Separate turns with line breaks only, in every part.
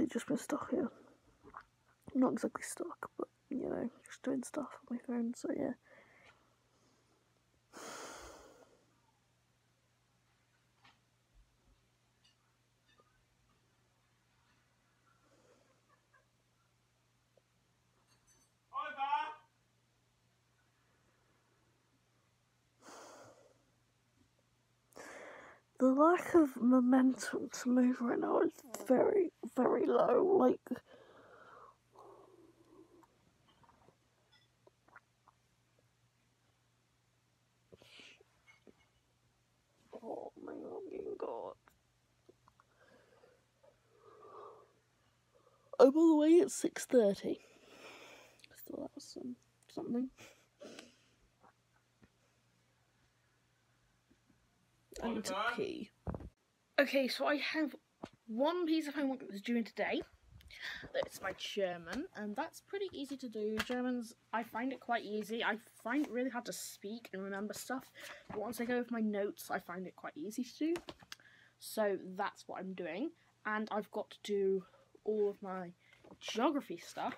literally just been stuck here. Not exactly stuck, but, you know, just doing stuff on my phone, so yeah. The lack of momentum to move right now is very, very low. Like, oh my god. I'm all the way at 6:30. Still have something. I need to pee. Okay, so I have one piece of homework that's due in today. It's my German, and that's pretty easy to do. German's, I find it quite easy. I find it really hard to speak and remember stuff, but once I go over my notes, I find it quite easy to do. So that's what I'm doing, and I've got to do all of my geography stuff.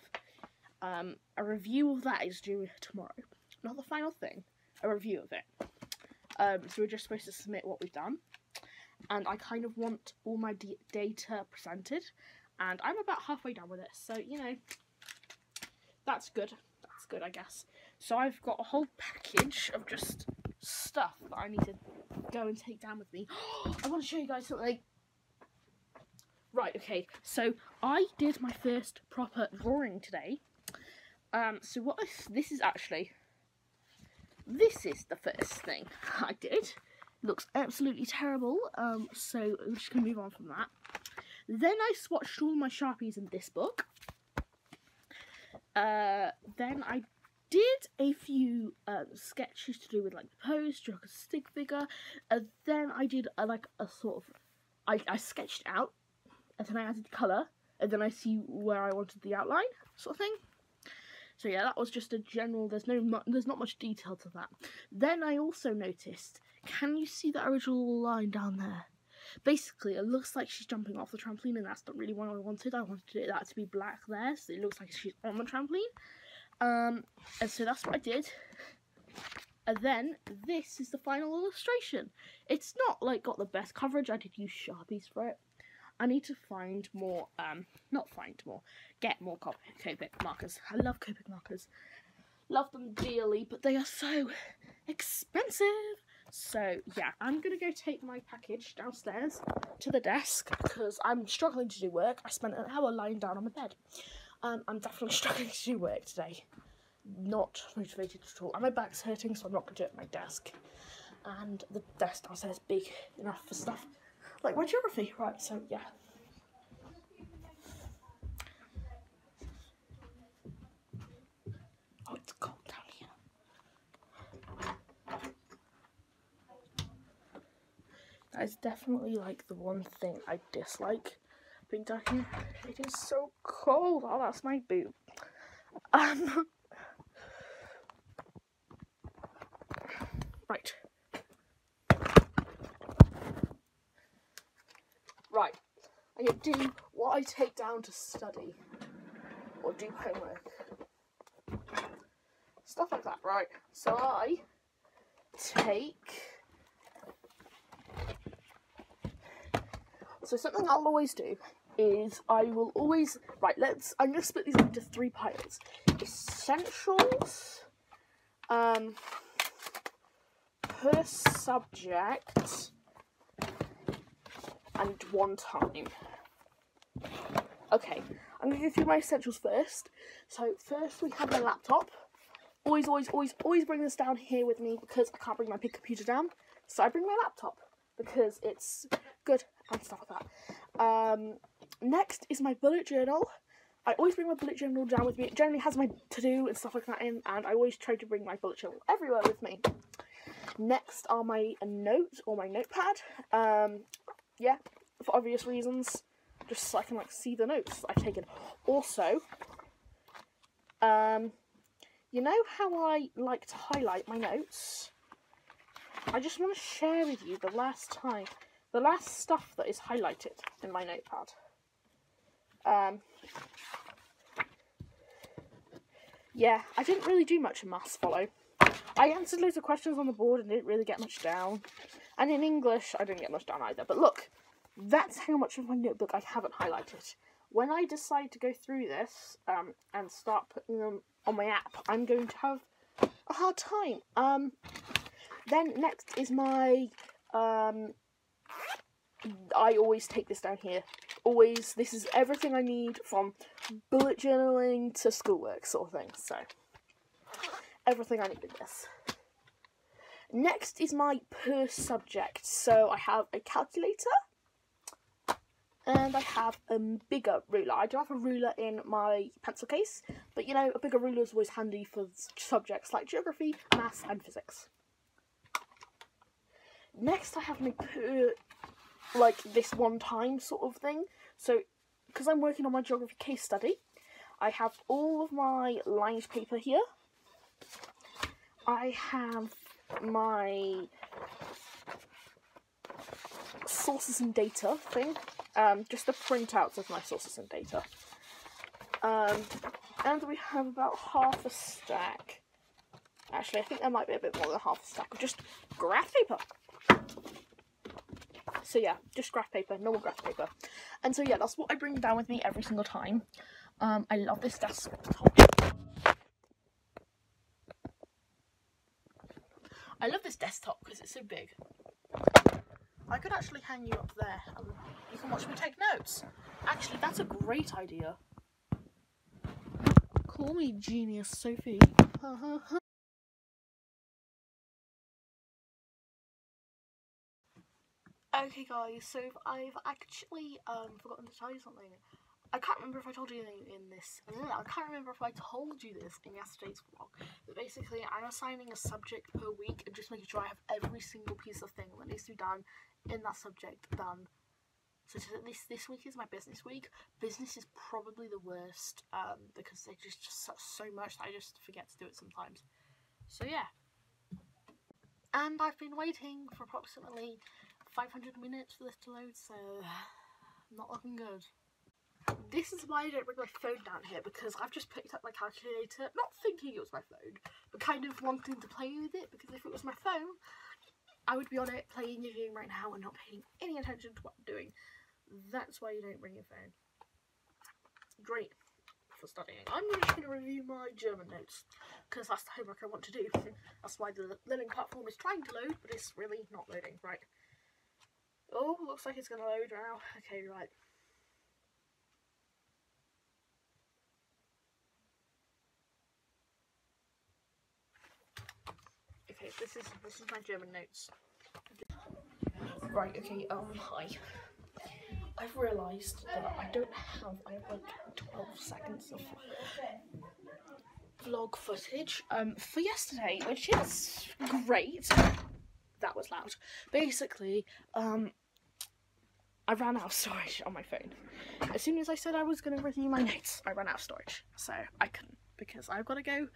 A review of that is due tomorrow. Not the final thing, a review of it. So we're just supposed to submit what we've done, and I kind of want all my data presented, and I'm about halfway done with it, so, you know, that's good. That's good, I guess. So I've got a whole package of just stuff that I need to go and take down with me. I want to show you guys something. Right, okay, so I did my first proper drawing today. So this is the first thing I did. Looks absolutely terrible, so I'm just going to move on from that. Then I swatched all my Sharpies in this book. Then I did a few sketches to do with, like, the pose, drew a stick figure, and then I did like a sort of, I sketched out, and then I added colour, and then I see where I wanted the outline, sort of thing. So yeah, that was just a general, there's not much detail to that. Then I also noticed, can you see that original line down there? Basically, it looks like she's jumping off the trampoline, and that's not really what I wanted. I wanted that to be black there, so it looks like she's on the trampoline. And so that's what I did. And then, this is the final illustration. It's not, like, got the best coverage. I did use Sharpies for it. I need to find more, get more Copic markers. I love Copic markers. Love them dearly, but they are so expensive. So, yeah, I'm going to go take my package downstairs to the desk, because I'm struggling to do work. I spent an hour lying down on my bed. I'm definitely struggling to do work today. Not motivated at all. And my back's hurting, so I'm not going to do it at my desk. And the desk downstairs is big enough for stuff like my geography. Right, so, yeah. Oh, it's cold down here. That is definitely, like, the one thing I dislike being down here. It is so cold. Oh, that's my boot. Right. Right. I'm going to do what I take down to study or do homework. Stuff like that, right? So I take... So something I'll always do is I will always... Right, I'm going to split these into 3 piles. Essentials, per subject, and one time. Okay, I'm going to go through my essentials first. So first we have my laptop. Always bring this down here with me, because I can't bring my big computer down. So I bring my laptop, because it's good and stuff like that. Next is my bullet journal. I always bring my bullet journal down with me. It generally has my to-do and stuff like that in, and I always try to bring my bullet journal everywhere with me. Next are my notes, or my notepad. Yeah, for obvious reasons, just so I can, like, see the notes that I've taken. Also, you know how I like to highlight my notes? I just want to share with you the last stuff that is highlighted in my notepad. Yeah, I didn't really do much in maths follow. I answered loads of questions on the board and didn't really get much down. And in English, I didn't get much down either. But look, that's how much of my notebook I haven't highlighted. When I decide to go through this and start putting them on my app, I'm going to have a hard time. Then next is my... I always take this down here. Always, this is everything I need from bullet journaling to schoolwork sort of thing. So, everything I need in this. Next is my per subject. So I have a calculator and I have a bigger ruler. I do have a ruler in my pencil case, but you know, a bigger ruler is always handy for subjects like geography, maths and physics. Next I have my per, like this one time sort of thing. So, because I'm working on my geography case study, I have all of my lined paper here. I have my sources and data thing, just the printouts of my sources and data. And we have about half a stack. Actually, I think there might be a bit more than half a stack of just graph paper. So yeah, just graph paper, normal graph paper. And so yeah, that's what I bring down with me every single time. I love this desktop. I love this desktop because it's so big. I could actually hang you up there and you can watch me take notes. Actually, that's a great idea. Call me Genius Sophie. Okay guys, so I've actually forgotten to tell you something. I can't remember if I told you in this. I can't remember if I told you this in yesterday's vlog. But basically, I'm assigning a subject per week and just making sure I have every single piece of thing that needs to be done in that subject done. So this week is my business week. Business is probably the worst because they just so much that I just forget to do it sometimes. So yeah. And I've been waiting for approximately 500 minutes for this to load, so not looking good. This is why I don't bring my phone down here, because I've just picked up my calculator, not thinking it was my phone, but kind of wanting to play with it, because if it was my phone, I would be on it playing a game right now and not paying any attention to what I'm doing. That's why you don't bring your phone. Great for studying. I'm just going to review my German notes, because that's the homework I want to do. That's why the learning platform is trying to load, but it's really not loading. Right. Oh, looks like it's going to load now. Okay, right. Okay, this is my German notes. Right, okay, hi. I've realised that I have like 12 seconds of vlog footage for yesterday, which is great. That was loud. Basically, I ran out of storage on my phone. As soon as I said I was going to review my notes, I ran out of storage. So I couldn't, because I've got to go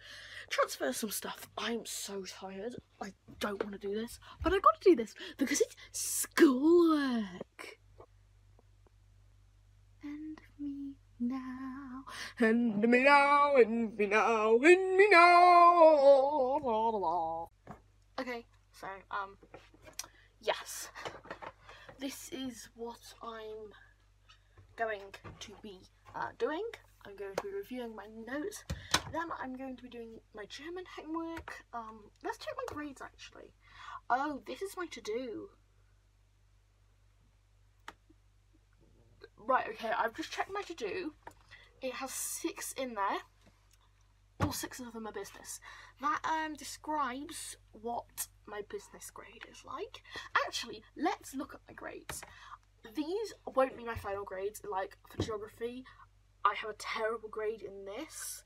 transfer some stuff. I'm so tired. I don't want to do this, but I've got to do this because it's schoolwork. And me now, and me now, and me now, and me now. Okay, so, yes. This is what I'm going to be doing. I'm going to be reviewing my notes. Then I'm going to be doing my German homework. Let's check my grades actually. Oh, this is my to-do. Right, okay, I've just checked my to-do. It has 6 in there. All 6 of them are business. That describes what my business grade is like. Actually, let's look at my grades. These won't be my final grades. Like, for geography, I have a terrible grade in this.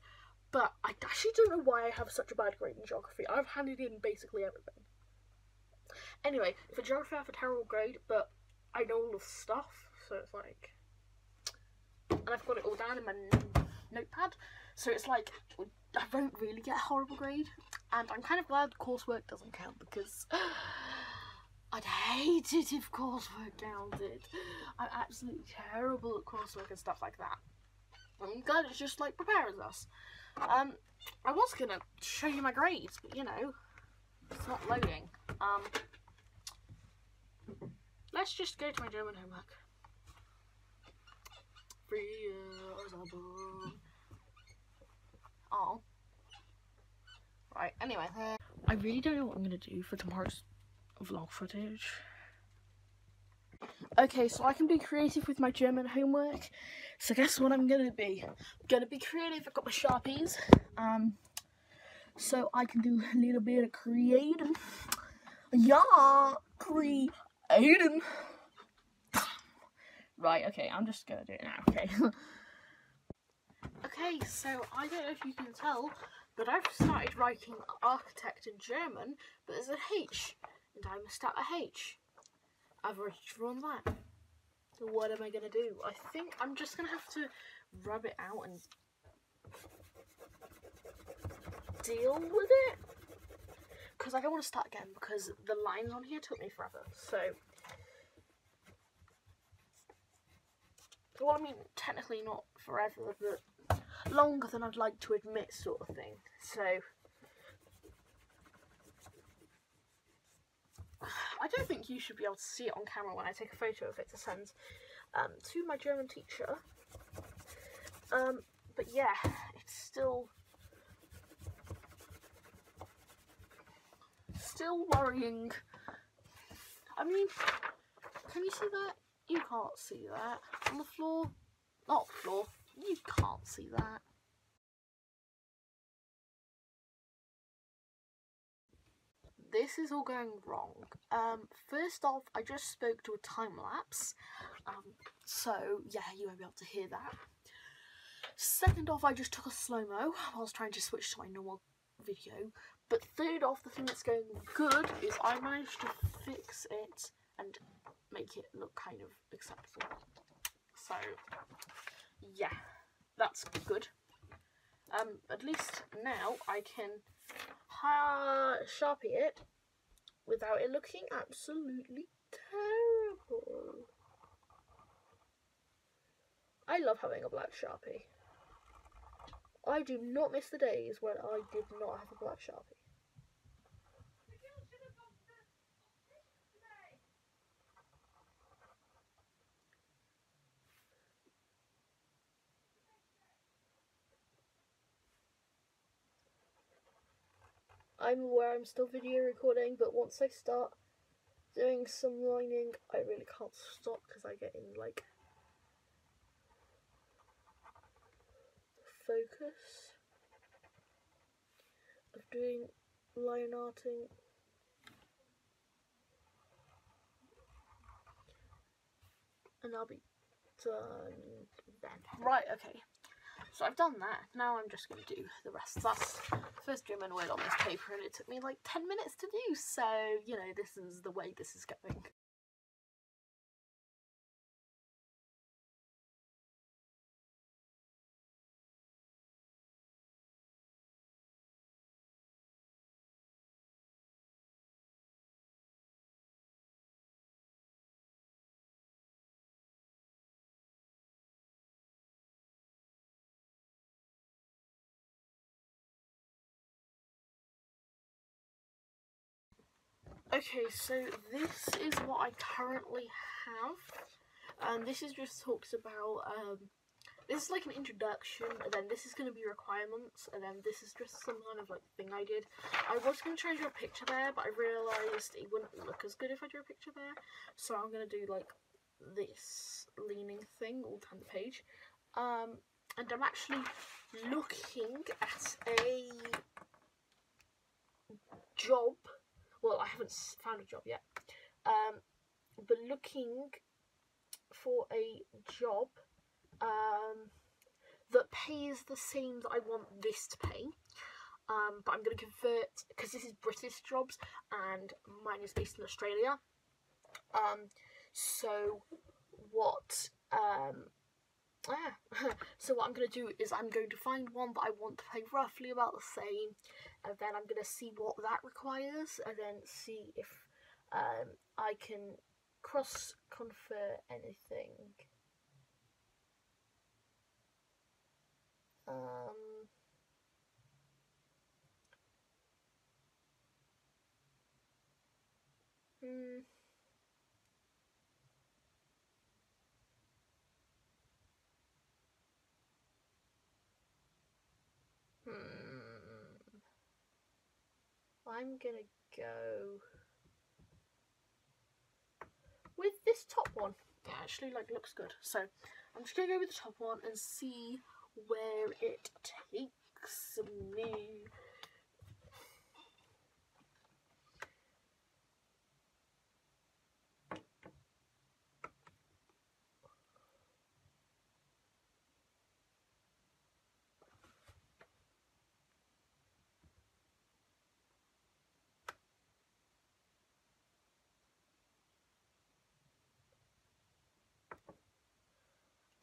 But I actually don't know why I have such a bad grade in geography. I've handed in basically everything. Anyway, for geography I have a terrible grade, but I know all the stuff. So it's like... And I've got it all down in my notepad. So it's like, I won't really get a horrible grade. And I'm kind of glad coursework doesn't count, because I'd hate it if coursework counted. I'm absolutely terrible at coursework and stuff like that. glad it's just like preparing us. I was gonna show you my grades, but you know, it's not loading. Let's just go to my German homework. Oh. Right, anyway. I really don't know what I'm gonna do for tomorrow's vlog footage. Okay, so I can be creative with my German homework. So guess what I'm gonna be? I'm gonna be creative. I've got my Sharpies. So I can do a little bit of creating. Yeah, creating. Right, okay, I'm just gonna do it now, okay. Okay, so I don't know if you can tell, but I've started writing architect in German, but there's a H, and I missed out a H. I've already drawn that. So what am I gonna do? I think I'm just gonna have to rub it out and deal with it. Because I don't want to start again, because the lines on here took me forever. So, well, I mean, technically not forever, but longer than I'd like to admit, sort of thing. So, I don't think you should be able to see it on camera when I take a photo of it to send to my German teacher. But yeah, it's still worrying. I mean, can you see that? You can't see that. On the floor? Not floor. You can't see that. This is all going wrong. First off, I just spoke to a time lapse. So yeah, you won't be able to hear that. Second off, I just took a slow-mo while I was trying to switch to my normal video. But third off, the thing that's going good is I managed to fix it and make it look kind of acceptable. So yeah, that's good. At least now I can Sharpie it without it looking absolutely terrible. I love having a black Sharpie. I do not miss the days when I did not have a black Sharpie. I'm aware I'm still video recording, but once I start doing some lining, I really can't stop because I get in like the focus of doing line arting. And I'll be done then. Right, okay. So I've done that. Now I'm just going to do the rest. That's the first German word on this paper, and it took me like 10 minutes to do. So, you know, this is the way this is going. Okay, so this is what I currently have, and this is just talks about, this is like an introduction, and then this is going to be requirements, and then this is just some kind of like thing I did. I was going to try and draw a picture there, but I realised it wouldn't look as good if I drew a picture there, so I'm going to do like this leaning thing all down the page, and I'm actually looking at a job. Well, I haven't found a job yet, but looking for a job that pays the same that I want this to pay, but I'm going to convert, because this is British jobs, and mine is based in Australia, so what I'm going to do is I'm going to find one that I want to pay roughly about the same, and then I'm going to see what that requires, and then see if I can cross-confer anything. I'm gonna go with this top one. It actually looks good, so I'm just gonna go with the top one and see where it takes me.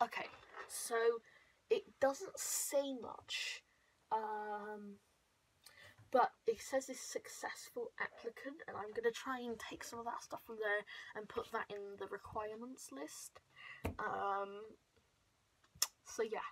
Okay, so it doesn't say much, but it says it's successful applicant, and I'm going to try and take some of that stuff from there and put that in the requirements list. So yeah.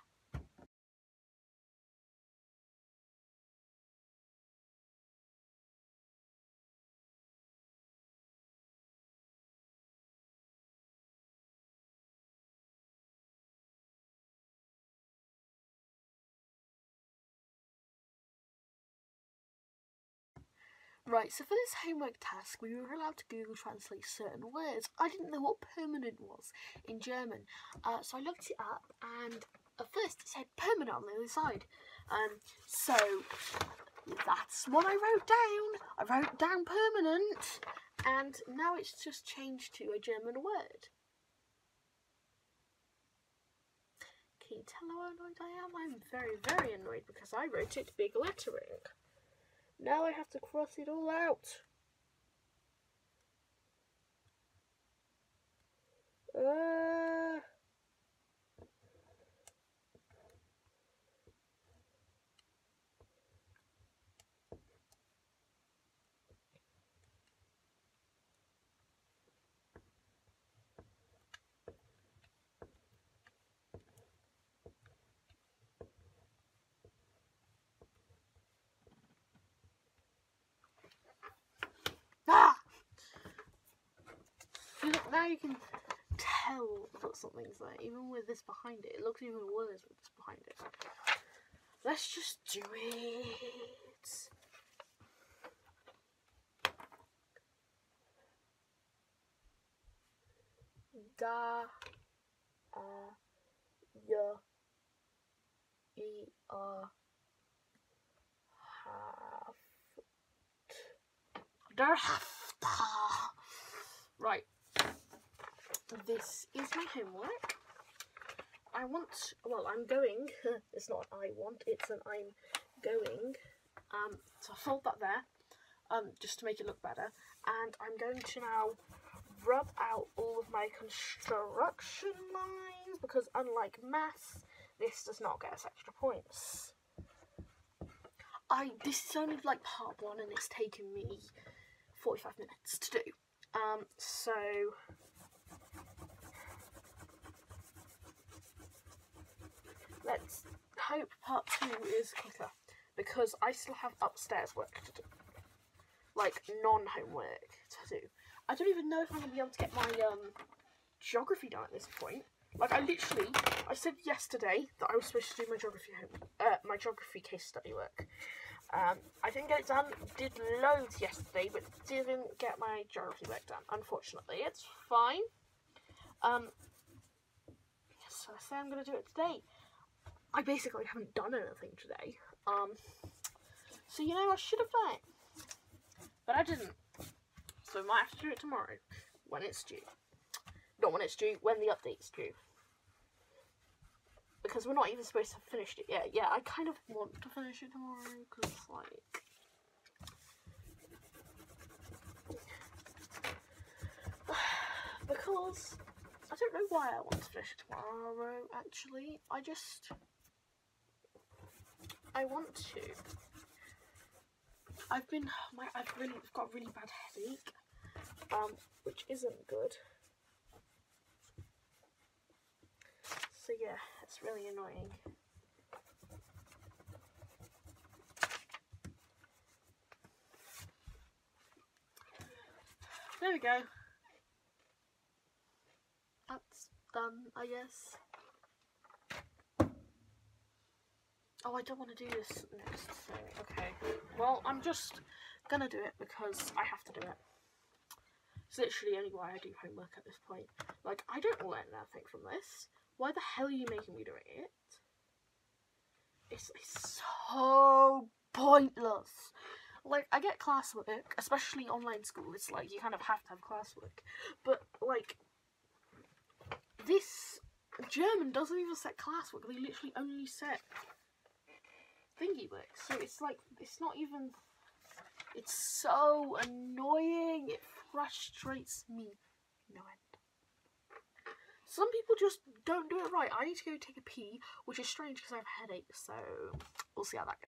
Right, so for this homework task, we were allowed to Google Translate certain words. I didn't know what permanent was in German, so I looked it up, and at first it said permanent on the other side. So that's what I wrote down. I wrote down permanent, and now it's just changed to a German word. Can you tell how annoyed I am? I'm very, very annoyed because I wrote it big lettering. Now I have to cross it all out. Now you can tell that something's there, even with this behind it. It looks even worse with this behind it. Let's just do it. Da, ja, der Haft. Right. This is my homework. I'm going, it's not I want, it's an I'm going. So I fold that there, just to make it look better. And I'm going to now rub out all of my construction lines, because unlike maths, this does not get us extra points. This is only part one, and it's taken me 45 minutes to do. So let's hope part 2 is quicker, because I still have upstairs work to do, non-homework to do. I don't even know if I'm going to be able to get my geography done at this point. I said yesterday that I was supposed to do my geography case study work. I didn't get it done, did loads yesterday, but didn't get my geography work done, unfortunately. It's fine. So I say I'm going to do it today. I basically haven't done anything today. So, I should have done it. But I didn't. So I might have to do it tomorrow, when it's due. Not when it's due, when the update's due. Because we're not even supposed to have finished it yet. Yeah, I kind of want to finish it tomorrow, because, because I don't know why I want to finish it tomorrow, actually. I want to. I've got a really bad headache, which isn't good. So yeah, it's really annoying. There we go. That's done, I guess. Oh, I don't want to do this next thing. Okay. Well, I'm just gonna do it because I have to do it. It's literally only why I do homework at this point. Like, I don't learn nothing from this. Why the hell are you making me doing it? It's so pointless. Like, I get classwork, especially online school. It's like, you kind of have to have classwork. But, like, this German doesn't even set classwork. They literally only set thingy work. So it's like, it's not even... It's so annoying. It frustrates me. No end. Some people just don't do it right. I need to go take a pee, which is strange because I have a headache. So we'll see how that goes.